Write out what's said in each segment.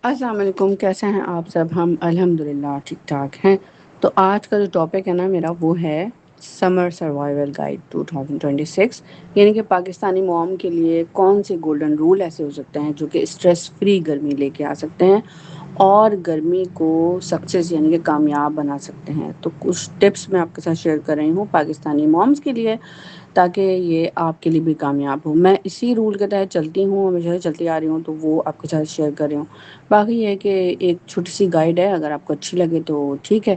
السلام علیکم، کیسے ہیں آپ سب؟ ہم الحمدللہ ٹھیک ٹھاک ہیں۔ تو آج کا جو ٹاپک ہے نا میرا، وہ ہے سمر سروائیول گائیڈ 2026، یعنی کہ پاکستانی موم کے لیے کون سے گولڈن رول ایسے ہو سکتے ہیں جو کہ اسٹریس فری گرمی لے کے آ سکتے ہیں اور گرمی کو سکسیس یعنی کہ کامیاب بنا سکتے ہیں۔ تو کچھ ٹپس میں آپ کے ساتھ شیئر کر رہی ہوں پاکستانی مومز کے لیے، تاکہ یہ آپ کے لیے بھی کامیاب ہو۔ میں اسی رول کے تحت چلتی ہوں، ہمیشہ چلتی آ رہی ہوں، تو وہ آپ کے ساتھ شیئر کر رہی ہوں۔ باقی یہ کہ ایک چھوٹی سی گائیڈ ہے، اگر آپ کو اچھی لگے تو ٹھیک ہے۔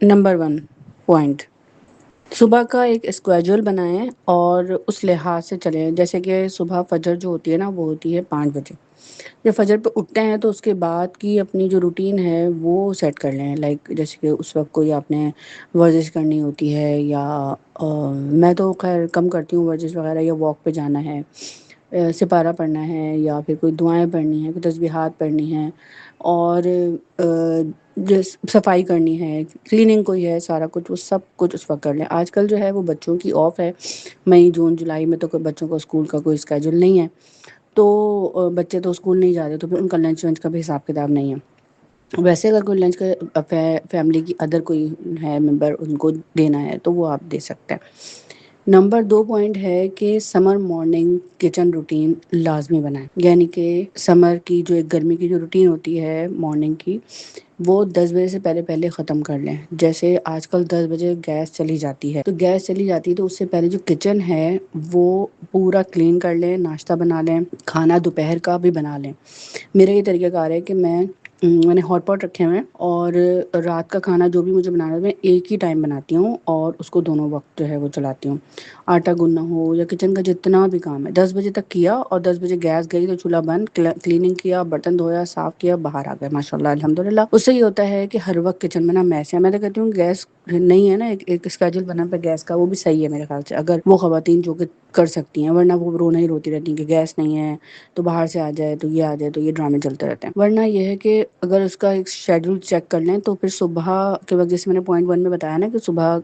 نمبر 1 پوائنٹ، صبح کا ایک اسکیجول بنائیں اور اس لحاظ سے چلیں۔ جیسے کہ صبح فجر جو ہوتی ہے نا، وہ ہوتی ہے 5 بجے۔ جب فجر پہ اٹھتے ہیں تو اس کے بعد کی اپنی جو روٹین ہے وہ سیٹ کر لیں، لائک جیسے کہ اس وقت کوئی آپ نے ورزش کرنی ہوتی ہے، یا میں تو خیر کم کرتی ہوں ورزش وغیرہ، یا واک پہ جانا ہے، سپارہ پڑھنا ہے، یا پھر کوئی دعائیں پڑھنی ہیں، کوئی تسبیحات پڑھنی ہیں، اور صفائی کرنی ہے، کلیننگ کوئی ہے، سارا کچھ وہ سب کچھ اس وقت کر لیں۔ آج کل جو ہے وہ بچوں کی آف ہے، مئی جون جولائی میں تو کوئی بچوں کو اسکول کا کوئی اسکیجول نہیں ہے، تو بچے تو اسکول نہیں جاتے، تو پھر ان کا لنچ ونچ کا بھی حساب کتاب نہیں ہے۔ ویسے اگر کوئی لنچ کا فیملی کی ادر کوئی ہے ممبر، ان کو دینا ہے تو وہ آپ دے سکتے ہیں۔ نمبر 2 پوائنٹ ہے کہ سمر مارننگ کچن روٹین لازمی بنائیں، یعنی کہ سمر کی جو ایک گرمی کی جو روٹین ہوتی ہے مارننگ کی، وہ 10 بجے سے پہلے پہلے ختم کر لیں۔ جیسے آج کل 10 بجے گیس چلی جاتی ہے، تو گیس چلی جاتی ہے تو اس سے پہلے جو کچن ہے وہ پورا کلین کر لیں، ناشتہ بنا لیں، کھانا دوپہر کا بھی بنا لیں۔ میرا یہ طریقہ کار ہے کہ میں نے ہاٹ پاٹ رکھے ہوئے ہیں، اور رات کا کھانا جو بھی مجھے بنانا ہے میں ایک ہی ٹائم بناتی ہوں، اور اس کو دونوں وقت جو ہے وہ چلاتی ہوں۔ آٹا گننا ہو یا کچن کا جتنا بھی کام ہے 10 بجے تک کیا، اور 10 بجے گیس گئی تو چولہا بند، کلیننگ کیا، برتن دھویا، صاف کیا، باہر آ گئے، ماشاءاللہ الحمدللہ۔ اس سے یہ ہوتا ہے کہ ہر وقت کچن میں نا میس ہے۔ میں تو کہتی ہوں گیس نہیں ہے نا، ایک اسکیجول بنا پہ گیس کا، وہ بھی صحیح ہے میرے خیال سے، اگر وہ خواتین جو کہ کر سکتی ہیں، ورنہ وہ رونا ہی روتی رہتی ہیں کہ گیس نہیں ہے تو باہر سے آ جائے، تو یہ آ جائے، تو یہ ڈرامے چلتے رہتے ہیں۔ ورنہ یہ ہے کہ اگر اس کا ایک شیڈول چیک کر لیں تو پھر صبح کے وقت، جیسے میں نے پوائنٹ 1 میں بتایا نا کہ صبح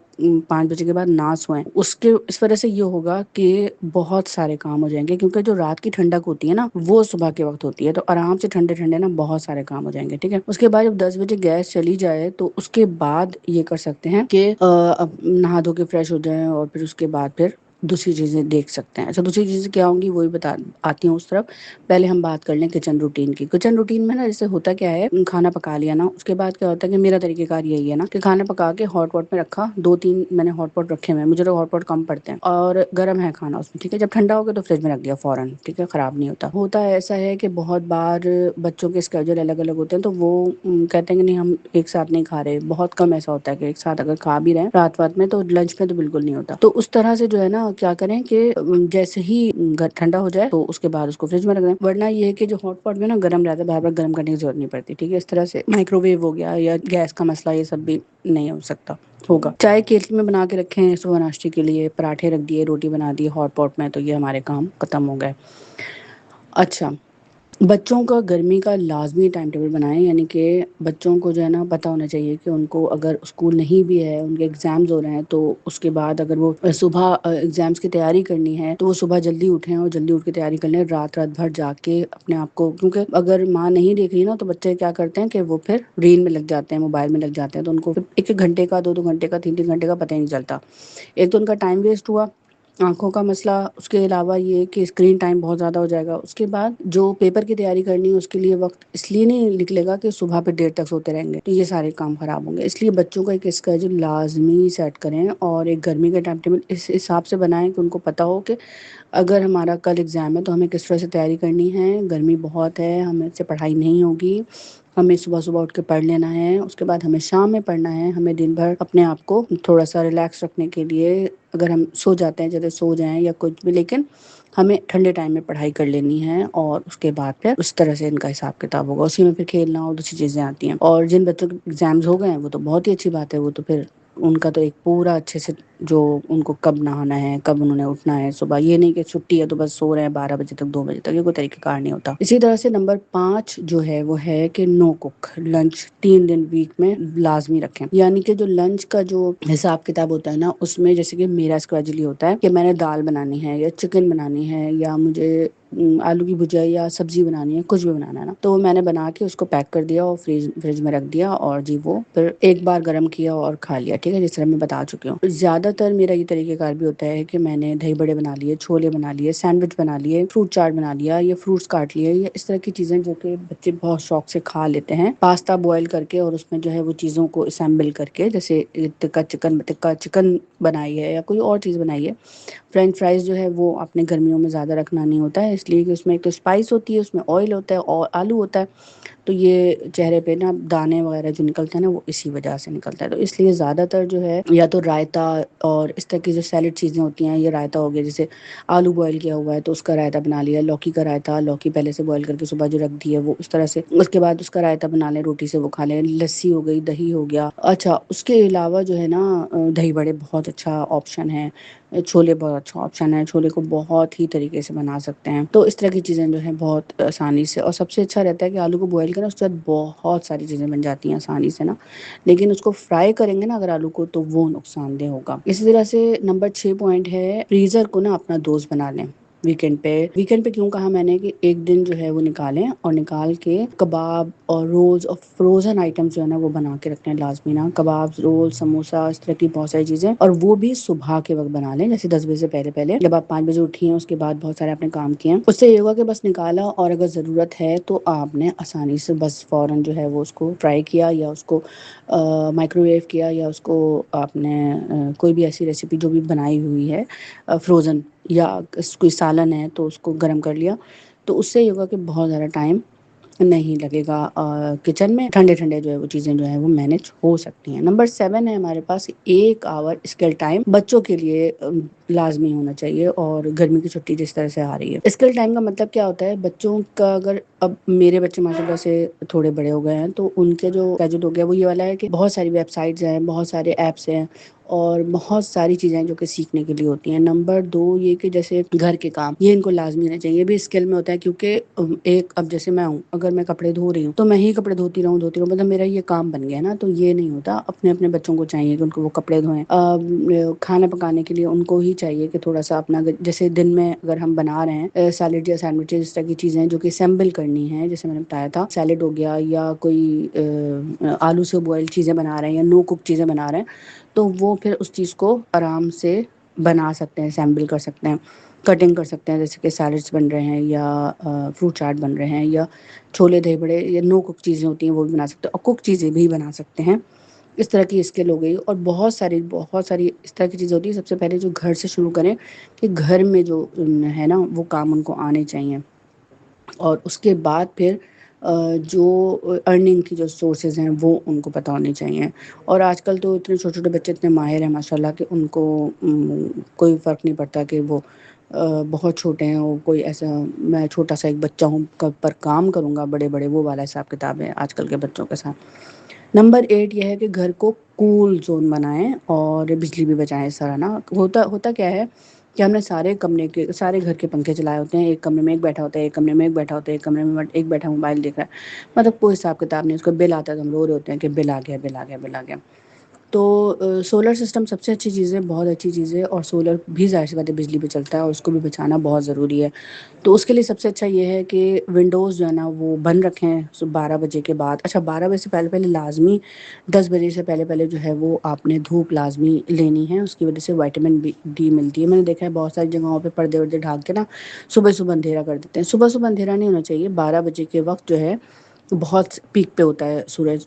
5 بجے کے بعد نہ سوئیں، اس وجہ سے یہ ہوگا کہ بہت سارے کام ہو جائیں گے، کیونکہ جو رات کی ٹھنڈک ہوتی ہے نا وہ صبح کے وقت ہوتی ہے، تو آرام سے ٹھنڈے ٹھنڈے نا بہت سارے کام ہو جائیں گے، ٹھیک ہے۔ اس کے بعد جب 10 بجے گیس چلی جائے تو اس کے بعد یہ کر سکتے ہیں کہ نہا دھو کے فریش ہو جائیں، اور پھر اس کے بعد پھر دوسری چیزیں دیکھ سکتے ہیں۔ اچھا، دوسری چیزیں کیا ہوں گی وہی بتا آتی ہوں اس طرف۔ پہلے ہم بات کر لیں کچن روٹین کی۔ کچن روٹین میں نا جیسے ہوتا کیا ہے، کھانا پکا لیا نا، اس کے بعد کیا ہوتا ہے کہ میرا طریقہ کار یہی ہے نا کہ کھانا پکا کے ہاٹ پاٹ میں رکھا، 2-3 میں نے ہاٹ پاٹ رکھے ہوئے ہیں، مجھے تو ہاٹ پاٹ کم پڑتے ہیں، اور گرم ہے کھانا اس میں، ٹھیک ہے۔ جب ٹھنڈا ہو گیا تو فریج میں رکھ دیا فوراً، ٹھیک ہے، خراب نہیں ہوتا ہے۔ ایسا ہے کہ بہت بار بچوں کے اسکیجول الگ الگ ہوتے ہیں، تو وہ کہتے ہیں کہ نہیں ہم ایک ساتھ نہیں کھا رہے، بہت کم ایسا ہوتا ہے کہ ایک ساتھ اگر کھا بھی رہے ہیں رات وات میں، تو لنچ میں تو بالکل نہیں ہوتا۔ تو اس طرح سے جو ہے نا کیا کریں کہ جیسے ہی ٹھنڈا ہو جائے تو اس کے بعد اس کو فریج میں رکھ دیں، ورنہ یہ ہے کہ جو ہاٹ پاٹ میں نا گرم رہتا ہے، بار بار گرم کرنے کی ضرورت نہیں پڑتی، ٹھیک ہے۔ اس طرح سے مائکرو ویو ہو گیا یا گیس کا مسئلہ، یہ سب بھی نہیں ہو سکتا ہوگا۔ چائے کیتلی میں بنا کے رکھیں صبح ناشتے کے لیے، پراٹھے رکھ دیے، روٹی بنا دی ہاٹ پاٹ میں، تو یہ ہمارے کام ختم ہو گئے۔ اچھا، بچوں کا گرمی کا لازمی ٹائم ٹیبل بنائیں، یعنی کہ بچوں کو جو ہے نا پتہ ہونا چاہیے کہ ان کو اگر اسکول نہیں بھی ہے، ان کے ایگزامز ہو رہے ہیں، تو اس کے بعد اگر وہ صبح ایگزامز کی تیاری کرنی ہے تو وہ صبح جلدی اٹھیں اور جلدی اٹھ کے تیاری کر لیں، رات بھر جاگ کے اپنے آپ کو، کیونکہ اگر ماں نہیں دیکھ رہی نا تو بچے کیا کرتے ہیں کہ وہ پھر ریل میں لگ جاتے ہیں، موبائل میں لگ جاتے ہیں، تو ان کو پھر 1 گھنٹے کا، 2 گھنٹے کا، 3 گھنٹے کا پتہ ہی نہیں چلتا۔ ایک تو ان کا ٹائم ویسٹ ہوا، آنکھوں کا مسئلہ، اس کے علاوہ یہ کہ اسکرین ٹائم بہت زیادہ ہو جائے گا۔ اس کے بعد جو پیپر کی تیاری کرنی ہے اس کے لیے وقت اس لیے نہیں نکلے گا کہ صبح پہ دیر تک سوتے رہیں گے، تو یہ سارے کام خراب ہوں گے۔ اس لیے بچوں کا ایک اسکیجول لازمی سیٹ کریں، اور ایک گرمی کا ٹائم ٹیبل اس حساب سے بنائیں کہ ان کو پتہ ہو کہ اگر ہمارا کل ایگزام ہے تو ہمیں کس طرح سے تیاری کرنی ہے، گرمی بہت ہے، ہمیں سے پڑھائی نہیں ہوگی، ہمیں صبح صبح اٹھ کے پڑھ لینا ہے، اس کے بعد ہمیں شام میں پڑھنا ہے، ہمیں دن بھر اپنے آپ کو تھوڑا سا ریلیکس رکھنے کے لیے اگر ہم سو جاتے ہیں جیسے سو جائیں یا کچھ بھی، لیکن ہمیں ٹھنڈے ٹائم میں پڑھائی کر لینی ہے، اور اس کے بعد پھر اس طرح سے ان کا حساب کتاب ہوگا، اسی میں پھر کھیلنا اور دوسری چیزیں آتی ہیں۔ اور جن بچوں کے ایگزامز ہو گئے ہیں وہ تو بہت ہی اچھی بات ہے، وہ تو پھر ان کا تو ایک پورا اچھے سے جو ان کو کب نہانا ہے، کب انہوں نے اٹھنا ہے صبح، یہ نہیں کہ چھٹی ہے تو بس سو رہے ہیں 12 بجے تک 2 بجے تک، یہ کوئی طریقہ کار نہیں ہوتا۔ اسی طرح سے نمبر 5 جو ہے وہ ہے کہ نو کک لنچ 3 دن ویک میں لازمی رکھیں، یعنی کہ جو لنچ کا جو حساب کتاب ہوتا ہے نا، اس میں جیسے کہ میرا اسکیجول ہوتا ہے کہ میں نے دال بنانی ہے یا چکن بنانی ہے یا مجھے آلو کی بھجیا یا سبزی بنانی ہے، کچھ بھی بنانا ہے نا، تو میں نے بنا کے اس کو پیک کر دیا اور فریج میں رکھ دیا، اور جی وہ پھر ایک بار گرم کیا اور کھا لیا، ٹھیک ہے، جس طرح میں بتا چکی ہوں۔ زیادہ تر میرا یہ طریقہ کار بھی ہوتا ہے کہ میں نے دہی بڑے بنا لیے، چھولے بنا لیے، سینڈوچ بنا لیے، فروٹ چاٹ بنا لیا، یا فروٹس کاٹ لیے، یا اس طرح کی چیزیں جو کہ بچے بہت شوق سے کھا لیتے ہیں، پاستا بوائل کر کے اور اس میں جو ہے وہ چیزوں کو اسمبل کر کے، جیسے ٹکا چکن بنائی ہے یا کوئی اور چیز بنائی ہے۔ فرینچ فرائز جو ہے وہ اپنے گرمیوں میں زیادہ رکھنا نہیں ہوتا ہے، اس لیے کہ اس میں ایک تو اسپائس ہوتی ہے، اس میں آئل ہوتا ہے اور آلو ہوتا ہے، تو یہ چہرے پہ نا دانے وغیرہ جو نکلتے ہیں نا وہ اسی وجہ سے نکلتا ہے، تو اس لیے زیادہ تر جو ہے یا تو رائتا اور اس طرح کی جو سیلڈ چیزیں ہوتی ہیں، یہ رائتا ہو گیا، جیسے آلو بوائل کیا ہوا ہے تو اس کا رائتا بنا لیا، لوکی کا رائتا، لوکی پہلے سے بوائل کر کے صبح جو رکھ دی ہے وہ اس طرح سے، اس کے بعد اس کا رائتا بنا لیں، روٹی سے وہ کھا لیں، لسی ہو گئی، دہی ہو گیا۔ اچھا اس کے علاوہ جو ہے نا دہی بڑے بہت اچھا آپشن ہے، چھولے بہت اچھا آپشن ہے، چھولے کو بہت ہی طریقے سے بنا سکتے ہیں، تو اس طرح کی چیزیں جو ہیں بہت آسانی سے، اور سب سے اچھا رہتا ہے کہ آلو کو بوائل کریں، اس کے بعد بہت ساری چیزیں بن جاتی ہیں آسانی سے نا، لیکن اس کو فرائی کریں گے نا اگر آلو کو تو وہ نقصان دہ ہوگا۔ اسی طرح سے نمبر 6 پوائنٹ ہے فریزر کو نا اپنا دوست بنا لیں۔ ویکینڈ پہ کیوں کہا میں نے کہ ایک دن جو ہے وہ نکالیں، اور نکال کے کباب اور رولز اور فروزن آئٹم جو ہے نا وہ بنا کے رکھیں لازمی نا، کباب، رول، سموسا، اس طرح کی بہت ساری چیزیں، اور وہ بھی صبح کے وقت بنا لیں، جیسے 10 بجے سے پہلے جب آپ 5 بجے اٹھی ہیں، اس کے بعد بہت سارے آپ نے کام کیے ہیں، اس سے یہ ہوگا کہ بس نکالا، اور اگر ضرورت ہے تو آپ نے آسانی سے بس فوراً جو ہے وہ اس کو فرائی کیا، یا اس کو مائکرو ویو کیا، یا اس کو آپ نے کوئی بھی ایسی ریسیپی جو بھی بنائی ہوئی ہے فروزن، یا کوئی سالن ہے تو اس کو گرم کر لیا، تو اس سے یہ ہوگا کہ بہت زیادہ ٹائم نہیں لگے گا کچن میں، ٹھنڈے ٹھنڈے جو ہے وہ چیزیں جو ہے وہ مینج ہو سکتی ہیں۔ نمبر 7 ہے ہمارے پاس 1 آور اسکل ٹائم بچوں کے لیے لازمی ہونا چاہیے، اور گرمی کی چھٹی جس طرح سے آ رہی ہے، اسکل ٹائم کا مطلب کیا ہوتا ہے؟ بچوں کا اگر اب میرے بچے ماشاء اللہ سے تھوڑے بڑے ہو گئے ہیں تو ان کے جو گیجٹ ہو گیا وہ یہ والا ہے کہ بہت ساری ویب سائٹس ہیں، بہت سارے ایپس ہیں، اور بہت ساری چیزیں جو کہ سیکھنے کے لیے ہوتی ہیں۔ نمبر 2 یہ کہ جیسے گھر کے کام، یہ ان کو لازمی ہونا چاہیے، یہ بھی اسکل میں ہوتا ہے، کیونکہ ایک اب جیسے میں ہوں، اگر میں کپڑے دھو رہی ہوں تو میں ہی کپڑے دھوتی رہوں مطلب میرا یہ کام بن گیا نا، تو یہ نہیں ہوتا، اپنے اپنے بچوں کو چاہیے کہ ان کو وہ کپڑے دھوئیں، کھانا پکانے کے لیے ان کو ہی چاہیے کہ تھوڑا سا اپنا، جیسے دن میں اگر ہم بنا رہے ہیں سیلیڈ یا سینڈوچز، اس طرح کی چیزیں جو کہ اسمبل کرنی ہے، جیسے میں نے بتایا تھا سیلیڈ ہو گیا، یا کوئی آلو سے بوائل چیزیں بنا رہے ہیں یا نو کک چیزیں بنا رہے ہیں، تو وہ پھر اس چیز کو آرام سے بنا سکتے ہیں، اسمبل کر سکتے ہیں، کٹنگ کر سکتے ہیں، جیسے کہ سیلیڈس بن رہے ہیں یا فروٹ چاٹ بن رہے ہیں، یا چھولے دہی بڑے، یا نو کک چیزیں ہوتی ہیں وہ بھی بنا سکتے ہیں، اور کک چیزیں بھی بنا سکتے ہیں، اس طرح کی اسکل ہو گئی۔ اور بہت ساری اس طرح کی چیزیں ہوتی ہیں، سب سے پہلے جو گھر سے شروع کریں، کہ گھر میں جو ہے نا وہ کام ان کو آنے چاہیے، اور اس کے بعد پھر جو ارننگ کی جو سورسز ہیں وہ ان کو پتہ ہونے چاہیے۔ اور آج کل تو اتنے چھوٹے چھوٹے بچے اتنے ماہر ہیں ماشاء اللہ کہ ان کو کوئی فرق نہیں پڑتا کہ وہ بہت چھوٹے ہیں، اور کوئی ایسا میں چھوٹا سا ایک بچہ ہوں پر کام کروں گا، بڑے بڑے وہ والا حساب کتاب ہے آج کل کے بچوں کے ساتھ۔ نمبر 8 یہ ہے کہ گھر کو کول زون بنائیں اور بجلی بھی بچائیں۔ اس طرح نا ہوتا کیا ہے کہ ہم نے سارے گھر کے پنکھے چلائے ہوتے ہیں، ایک کمرے میں ایک بیٹھا ہوتا ہے، ایک کمرے میں ایک بیٹھا ہوتا ہے، ایک کمرے میں ایک بیٹھا موبائل دیکھ رہا ہے، مطلب کوئی حساب کتاب نہیں، اس کو بل آتا ہے تو ہم رو رہے ہوتے ہیں کہ بل آ گیا بل آ گیا بل آ گیا۔ تو سولر سسٹم سب سے اچھی چیز ہے، بہت اچھی چیز ہے، اور سولر بھی ظاہر سی بات ہے بجلی پہ چلتا ہے، اور اس کو بھی بچانا بہت ضروری ہے۔ تو اس کے لیے سب سے اچھا یہ ہے کہ ونڈوز جو ہے نا وہ بند رکھیں 12 بجے کے بعد، اچھا 12 بجے سے پہلے لازمی 10 بجے سے پہلے جو ہے وہ آپ نے دھوپ لازمی لینی ہے، اس کی وجہ سے وٹامن ڈی ملتی ہے۔ میں نے دیکھا ہے بہت ساری جگہوں پہ پردے وردے ڈھانک کے نا صبح اندھیرا کر دیتے ہیں، صبح اندھیرا نہیں ہونا چاہیے، 12 بجے کے وقت جو ہے بہت پیک پہ ہوتا ہے سورج،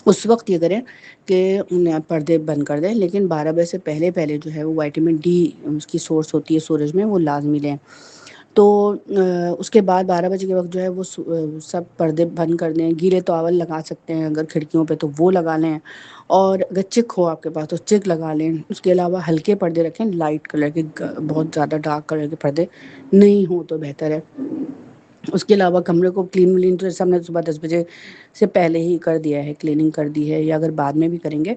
اس وقت یہ کریں کہ پردے بند کر دیں، لیکن 12 بجے سے پہلے جو ہے وہ وٹامن ڈی اس کی سورس ہوتی ہے سورج میں، وہ لازمی لیں۔ تو اس کے بعد 12 بجے کے وقت جو ہے وہ سب پردے بند کر دیں، گیلے تاول لگا سکتے ہیں اگر کھڑکیوں پہ تو وہ لگا لیں، اور اگر چک ہو آپ کے پاس تو چک لگا لیں۔ اس کے علاوہ ہلکے پردے رکھیں، لائٹ کلر کے، بہت زیادہ ڈارک کلر کے پردے نہیں ہوں تو بہتر ہے۔ اس کے علاوہ کمرے کو کلین تو جیسے ہم نے صبح 10 بجے سے پہلے ہی کر دیا ہے، کلیننگ کر دی ہے، یا اگر بعد میں بھی کریں گے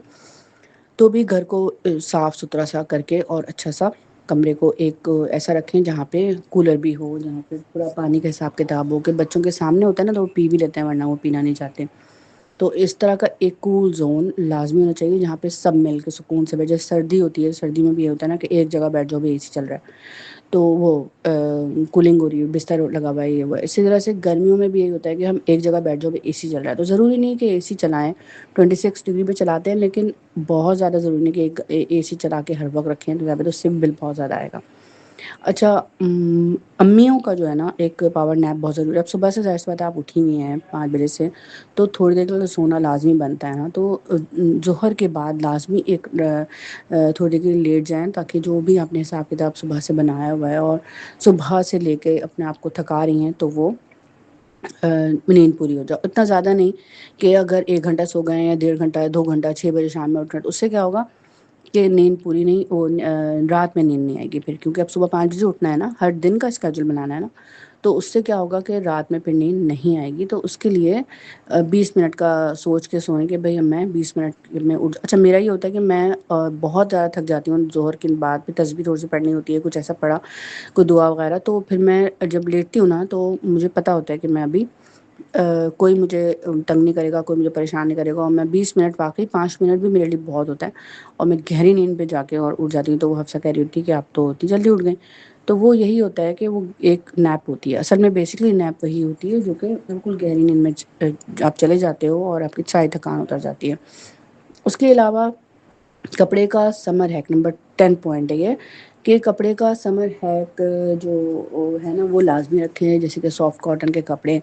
تو بھی گھر کو صاف ستھرا سا کر کے اور اچھا سا کمرے کو ایک ایسا رکھیں جہاں پہ کولر بھی ہو، جہاں پہ پورا پانی کا حساب کتاب ہو، کہ بچوں کے سامنے ہوتا ہے نا تو وہ پی بھی لیتے ہیں ورنہ وہ پینا نہیں چاہتے. تو اس طرح کا ایک کول زون لازمی ہونا چاہیے جہاں پہ سب مل کے سکون سے بیٹھ جائے. سردی ہوتی ہے، سردی میں بھی یہ ہوتا ہے نا کہ ایک جگہ بیٹھ جاؤ بھی اے سی چل رہا ہے تو وہ کولنگ ہو رہی ہے، بستر لگا ہوا ہے یہ وہ. اسی طرح سے گرمیوں میں بھی یہی ہوتا ہے کہ ہم ایک جگہ بیٹھ جاؤ اے سی چل رہا ہے. تو ضروری نہیں کہ اے سی چلائیں 26 ڈگری پہ چلاتے ہیں، لیکن بہت زیادہ ضروری نہیں کہ ایک اے سی چلا کے ہر وقت رکھیں تو یہاں پہ تو سم بل بہت زیادہ آئے گا. اچھا، امیوں کا جو ہے نا ایک پاور نیپ بہت ضروری ہے. اب صبح سے ظاہر سی بات ہے آپ اٹھی ہوئی ہیں 5 بجے سے، تو تھوڑی دیر کے لیے سونا لازمی بنتا ہے نا. تو ظہر کے بعد لازمی ایک تھوڑی دیر لیٹ جائیں تاکہ جو بھی آپ نے حساب کتاب صبح سے بنایا ہوا ہے اور صبح سے لے کے اپنے آپ کو تھکا رہی ہیں تو وہ نیند پوری ہو جائے. اتنا زیادہ نہیں کہ اگر 1 گھنٹہ سو گئے یا 1.5 گھنٹہ 2 گھنٹہ 6 بجے شام میں اٹھ رہے، اس سے کیا ہوگا کہ نیند پوری نہیں وہ رات میں نیند نہیں آئے گی پھر، کیونکہ اب صبح 5 بجے اٹھنا ہے نا، ہر دن کا اسکیجول بنانا ہے نا. تو اس سے کیا ہوگا کہ رات میں پھر نیند نہیں آئے گی. تو اس کے لیے 20 منٹ کا سوچ کے سوئیں کہ بھائی میں 20 منٹ میں اچھا میرا یہ ہوتا ہے کہ میں بہت زیادہ تھک جاتی ہوں ظہر کے بعد، پھر تسبیح تھوڑی سی پڑھنی ہوتی ہے، کچھ ایسا پڑھا کوئی دعا وغیرہ، تو پھر میں جب لیٹتی ہوں نا تو مجھے پتا ہوتا ہے کہ میں ابھی کوئی مجھے تنگ نہیں کرے گا، کوئی مجھے پریشان نہیں کرے گا. اور میں 20 منٹ واقعی 5 منٹ بھی میرے لیے بہت ہوتا ہے اور میں گہری نیند پہ جا کے اور اٹھ جاتی ہوں. تو وہ حفصہ کہہ رہی ہوتی ہے کہ آپ تو اتنی جلدی اٹھ گئیں. تو وہ یہی ہوتا ہے کہ وہ ایک نیپ ہوتی ہے، اصل میں بیسکلی نیپ وہی ہوتی ہے جو کہ بالکل گہری نیند میں آپ چلے جاتے ہو اور آپ کی ساری تھکان اتر جاتی ہے. اس کے علاوہ کپڑے کا سمر ہیک نمبر 10 پوائنٹ ہے یہ کہ کپڑے کا سمر ہیک جو ہے نا وہ لازمی رکھے ہیں. جیسے کہ سافٹ کاٹن کے کپڑے،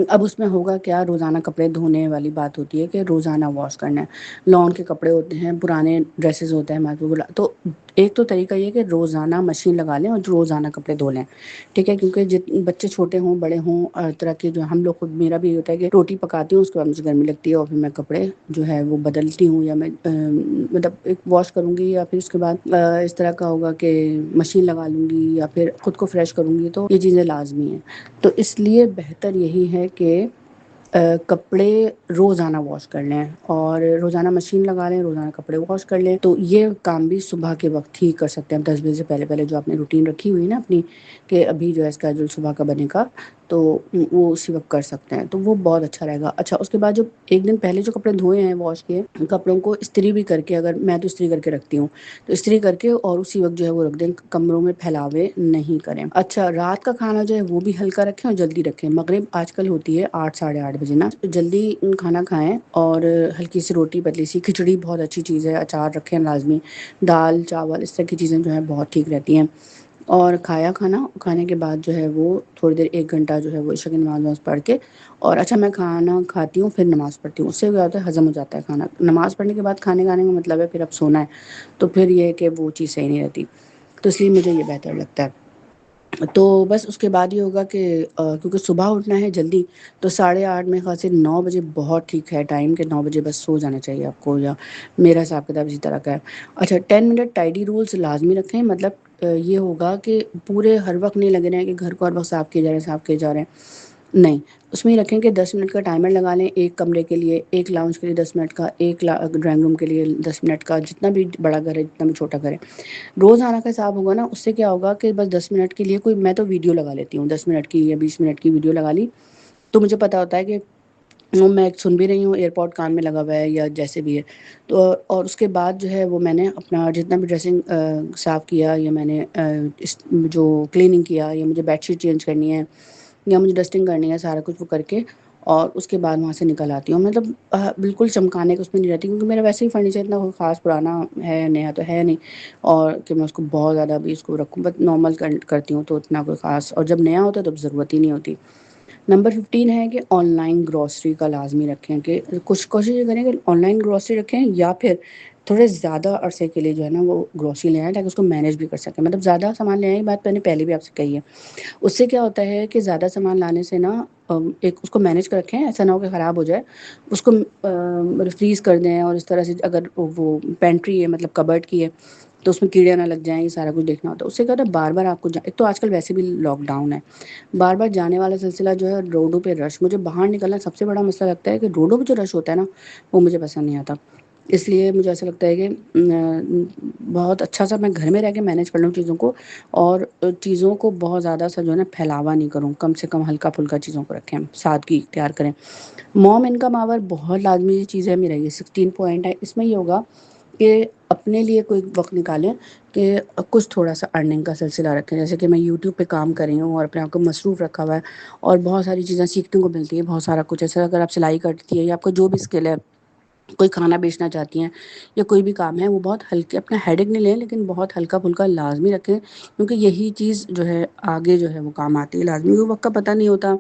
اب اس میں ہوگا کیا، روزانہ کپڑے دھونے والی بات ہوتی ہے کہ روزانہ واش کرنا ہے. لان کے کپڑے ہوتے ہیں، پرانے ڈریسز ہوتے ہیں ہمارے بلا، تو ایک تو طریقہ یہ کہ روزانہ مشین لگا لیں اور روزانہ کپڑے دھو لیں. ٹھیک ہے، کیونکہ بچے چھوٹے ہوں بڑے ہوں طرح کے جو ہم لوگ خود، میرا بھی یہ ہوتا ہے کہ روٹی پکاتی ہوں اس کے بعد مجھے گرمی لگتی ہے اور پھر میں کپڑے جو ہے وہ بدلتی ہوں، یا میں مطلب ایک واش کروں گی یا پھر اس کے بعد اس طرح کا ہوگا کہ مشین لگا لوں گی یا پھر خود کو فریش کروں گی. تو یہ چیزیں لازمی ہیں. تو اس لیے بہتر یہی ہے کہ کپڑے روزانہ واش کر لیں اور روزانہ مشین لگا لیں، روزانہ کپڑے واش کر لیں. تو یہ کام بھی صبح کے وقت ہی کر سکتے ہیں 10 بجے سے پہلے پہلے، جو آپ نے روٹین رکھی ہوئی نا اپنی کہ ابھی جو ہے اسکیجول صبح کا بنے گا تو وہ اسی وقت کر سکتے ہیں. تو وہ بہت اچھا رہے گا. اچھا، اس کے بعد جو ایک دن پہلے جو کپڑے دھوئے ہیں واش کیے کپڑوں کو استری بھی کر کے، اگر میں تو استری کر کے رکھتی ہوں تو استری کر کے اور اسی وقت جو ہے وہ رکھ دیں، کمروں میں پھیلاوے نہیں کریں. اچھا، رات کا کھانا جو ہے وہ بھی ہلکا رکھیں اور جلدی رکھیں. مغرب آج کل ہوتی ہے 8 ساڑھے 8 بجے نا، جلدی کھانا کھائیں اور ہلکی سی روٹی پتلی سی کھچڑی بہت اچھی چیز ہے، اچار رکھیں لازمی، دال چاول اس طرح کی چیزیں جو ہیں بہت ٹھیک رہتی ہیں. اور کھانے کے بعد جو ہے وہ تھوڑی دیر 1 گھنٹہ جو ہے وہ عشاء کی نماز پڑھ کے، اور اچھا میں کھانا کھاتی ہوں پھر نماز پڑھتی ہوں، اس سے کیا ہوتا ہے ہضم ہو جاتا ہے کھانا. نماز پڑھنے کے بعد کھانے کھانے کا مطلب ہے پھر اب سونا ہے، تو پھر یہ ہے کہ وہ چیز صحیح نہیں رہتی. تو اس لیے مجھے یہ بہتر لگتا ہے. تو بس اس کے بعد یہ ہوگا کہ کیونکہ صبح اٹھنا ہے جلدی، تو 8:30 میں خاص 9 بجے بہت ٹھیک ہے ٹائم کہ 9 بجے بس سو جانا چاہیے آپ کو، یا میرا حساب کتاب اسی طرح کا ہے. اچھا، 10 منٹ ٹائڈی رولس لازمی رکھیں. مطلب یہ ہوگا کہ پورے ہر وقت نہیں لگے رہے ہیں کہ گھر کو ہر وقت صاف کیے جا رہے ہیں صاف کیے جا رہے ہیں، نہیں. اس میں یہ رکھیں کہ 10 منٹ کا ٹائمر لگا لیں، ایک کمرے کے لیے، ایک لاؤنج کے لیے 10 منٹ کا، ایک ڈرائنگ روم کے لیے 10 منٹ کا، جتنا بھی بڑا گھر ہے جتنا بھی چھوٹا گھر ہے. روزانہ کا حساب ہوگا نا، اس سے کیا ہوگا کہ بس 10 منٹ کے لیے کوئی، میں تو ویڈیو لگا لیتی ہوں 10 منٹ کی یا 20 منٹ کی ویڈیو لگا لی، تو مجھے پتا ہوتا ہے کہ میں سن بھی رہی ہوں، ایئر پوڈ کان میں لگا ہوا ہے یا جیسے بھی ہے. تو اور اس کے بعد جو ہے وہ میں نے اپنا جتنا بھی ڈریسنگ صاف کیا، یا میں نے جو کلیننگ کیا، یا مجھے بیڈ شیٹ چینج کرنی ہے یا مجھے ڈسٹنگ کرنی ہے، سارا کچھ وہ کر کے اور اس کے بعد وہاں سے نکل آتی ہوں. مطلب بالکل چمکانے کا اس میں نہیں رہتی، کیونکہ میرا ویسے ہی فرنیچر اتنا خاص پرانا ہے، نیا تو ہے نہیں، اور کہ میں اس کو بہت زیادہ ابھی اس کو رکھوں، بس نارمل کرتی ہوں تو اتنا کوئی خاص. اور جب نیا ہوتا ہے تب ضرورت ہی نہیں ہوتی. نمبر 15 ہے کہ آن لائن گروسری کا لازمی رکھیں، کہ کچھ کوشش یہ کریں کہ آن لائن گروسری رکھیں، یا پھر تھوڑے زیادہ عرصے کے لیے جو ہے نا وہ گروسری لے آئیں تاکہ اس کو مینیج بھی کر سکیں. مطلب زیادہ سامان لے آئیں، بات میں نے پہلے بھی آپ سے کہی ہے. اس سے کیا ہوتا ہے کہ زیادہ سامان لانے سے نا ایک اس کو مینیج کر رکھیں، ایسا نہ ہو کہ خراب ہو جائے، اس کو فریز کر دیں. اور اس طرح سے اگر وہ پینٹری ہے مطلب کبرٹ کی ہے تو اس میں کیڑے نہ لگ جائیں، یہ سارا کچھ دیکھنا ہوتا ہے. اس سے کیا ہوتا ہے بار بار آپ کو ایک تو آج کل ویسے بھی لاک ڈاؤن ہے، بار بار جانے والا سلسلہ جو ہے، روڈوں پہ رش، مجھے باہر نکلنا سب سے بڑا مسئلہ لگتا ہے کہ روڈوں پہ جو رش ہوتا ہے نا وہ مجھے پسند نہیں آتا. اس لیے مجھے ایسا لگتا ہے کہ بہت اچھا سا میں گھر میں رہ کے مینیج کر لوں چیزوں کو، اور چیزوں کو بہت زیادہ سا جو ہے نا پھیلاوا نہیں کروں، کم سے کم ہلکا پھلکا چیزوں کو رکھیں، سادگی اختیار کریں۔ موم انکم آور بہت لازمی چیز ہے میرا، یہ 16 پوائنٹ ہے، اس میں یہ ہوگا کہ اپنے لیے کوئی وقت نکالیں کہ کچھ تھوڑا سا ارننگ کا سلسلہ رکھیں، جیسے کہ میں یوٹیوب پہ کام کر رہی ہوں اور اپنے آپ کو مصروف رکھا ہوا ہے، اور بہت ساری چیزیں سیکھنے کو ملتی ہیں، بہت سارا کچھ ایسا، اگر آپ سلائی کرتی ہے یا آپ کا جو بھی اسکل ہے، کوئی کھانا بیچنا چاہتی ہیں یا کوئی بھی کام ہے، وہ بہت ہلکے، اپنا ہیڈک نہیں لیں لیکن بہت ہلکا پھلکا لازمی رکھیں، کیونکہ یہی چیز جو ہے آگے جو ہے وہ کام آتی ہے لازمی، وہ وقت کا پتہ نہیں ہوتا،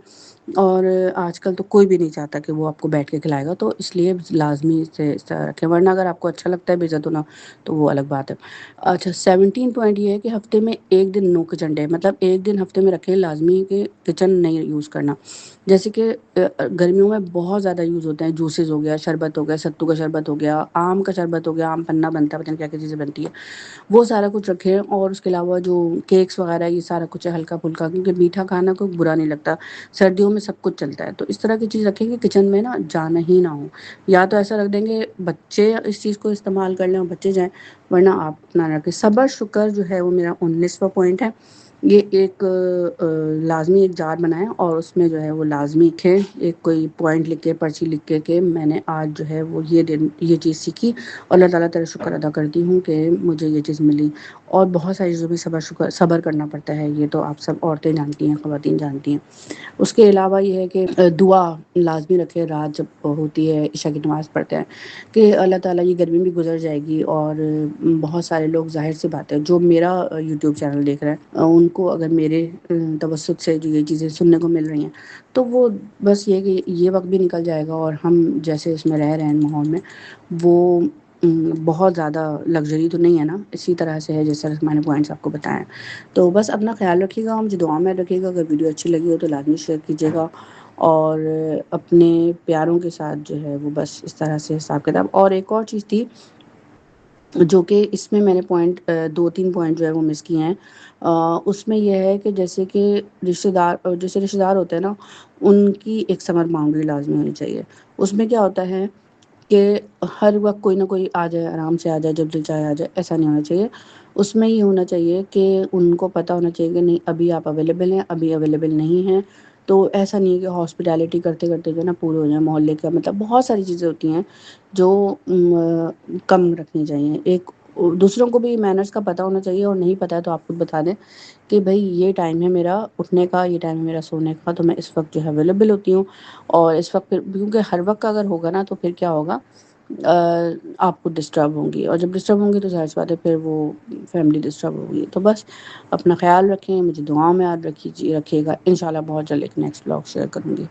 اور آج کل تو کوئی بھی نہیں چاہتا کہ وہ آپ کو بیٹھ کے کھلائے گا، تو اس لیے لازمی سے اس طرح رکھیں، ورنہ اگر آپ کو اچھا لگتا ہے بے عزت ہونا تو وہ الگ بات ہے۔ اچھا 17 پوائنٹ یہ ہے کہ ہفتے میں ایک دن نو کچن ڈے، مطلب ایک دن ہفتے میں رکھیں لازمی کہ کچن نہیں یوز کرنا، جیسے کہ گرمیوں میں بہت زیادہ یوز ہوتے ہیں، جوسز ہو گیا، شربت ہو گیا، ستو کا شربت ہو گیا، آم کا شربت ہو گیا، آم پنا بنتا ہے، پتہ نہیں کیا کیا چیزیں بنتی ہے، وہ سارا کچھ رکھیں، اور اس کے علاوہ جو کیکس وغیرہ یہ سارا کچھ ہے ہلکا پھلکا، کیونکہ میٹھا کھانا کوئی برا نہیں لگتا، سردیوں میں سب کچھ چلتا ہے، تو اس طرح کی چیز رکھیں کہ کچن میں نا جانا ہی نہ ہو، یا تو ایسا رکھ دیں گے بچے اس چیز کو استعمال کر لیں اور بچے جائیں، ورنہ آپ اپنا رکھیں۔ صبر شکر جو ہے وہ میرا 19واں پوائنٹ ہے، یہ ایک لازمی ایک جار بنائیں اور اس میں جو ہے وہ لازمی لکھیں، ایک کوئی پوائنٹ لکھ کے، پرچی لکھ کے کہ میں نے آج جو ہے وہ یہ دن یہ چیز سیکھی، اور اللہ تعالیٰ تیرا شکر ادا کرتی ہوں کہ مجھے یہ چیز ملی، اور بہت ساری چیزوں میں صبر کرنا پڑتا ہے، یہ تو آپ سب عورتیں جانتی ہیں، خواتین جانتی ہیں۔ اس کے علاوہ یہ ہے کہ دعا لازمی رکھے، رات جب ہوتی ہے عشاء کی نماز پڑھتے ہیں کہ اللہ تعالیٰ یہ گرمی بھی گزر جائے گی، اور بہت سارے لوگ ظاہر سی بات ہے جو میرا یوٹیوب چینل دیکھ رہے ہیں، ان کو اگر میرے توسط سے جو یہ چیزیں سننے کو مل رہی ہیں تو وہ بس یہ کہ یہ وقت بھی نکل جائے گا، اور ہم جیسے اس میں رہ رہے ہیں ماحول میں، وہ بہت زیادہ لگژری تو نہیں ہے نا، اسی طرح سے ہے جس طرح سے میں نے پوائنٹس آپ کو بتائے ہیں۔ تو بس اپنا خیال رکھیے گا، مجھے دعا میں رکھیے گا، اگر ویڈیو اچھی لگی ہو تو لازمی شیئر کیجیے گا، اور اپنے پیاروں کے ساتھ جو ہے وہ بس اس طرح سے حساب کتاب۔ اور ایک اور چیز تھی جو کہ اس میں نے پوائنٹ 2-3 پوائنٹ جو ہے وہ مس کیے ہیں، اس میں یہ ہے کہ جیسے کہ رشتے دار ہوتے ہیں نا، ان کی ایک سمر باؤنڈری لازمی ہونی چاہیے۔ اس میں کیا ہوتا ہے کہ ہر وقت کوئی نہ کوئی آ جائے، آرام سے آ جائے، جب دل چاہے آ جائے، ایسا نہیں ہونا چاہیے۔ اس میں یہ ہونا چاہیے کہ ان کو پتہ ہونا چاہیے کہ نہیں ابھی آپ اویلیبل ہیں، ابھی اویلیبل نہیں ہیں، تو ایسا نہیں ہے کہ ہاسپٹیلٹی کرتے کرتے جو ہے نا پورے ہو جائیں، محلے کا مطلب بہت ساری چیزیں ہوتی ہیں جو کم رکھنی چاہیے۔ ایک دوسروں کو بھی مینرز کا پتہ ہونا چاہیے، اور نہیں پتہ ہے تو آپ خود بتا دیں کہ بھائی یہ ٹائم ہے میرا اٹھنے کا، یہ ٹائم ہے میرا سونے کا، تو میں اس وقت جو ہے اویلیبل ہوتی ہوں، اور اس وقت پھر کیونکہ ہر وقت اگر ہوگا نا تو پھر کیا ہوگا، آپ کو ڈسٹرب ہوں گی، اور جب ڈسٹرب ہوں گی تو ظاہر سی بات ہے پھر وہ فیملی ڈسٹرب ہوگی۔ تو بس اپنا خیال رکھیں، مجھے دعاؤں میں یاد رکھیے گا، انشاءاللہ بہت جلد ایک نیکسٹ بلاگ شیئر کروں گی۔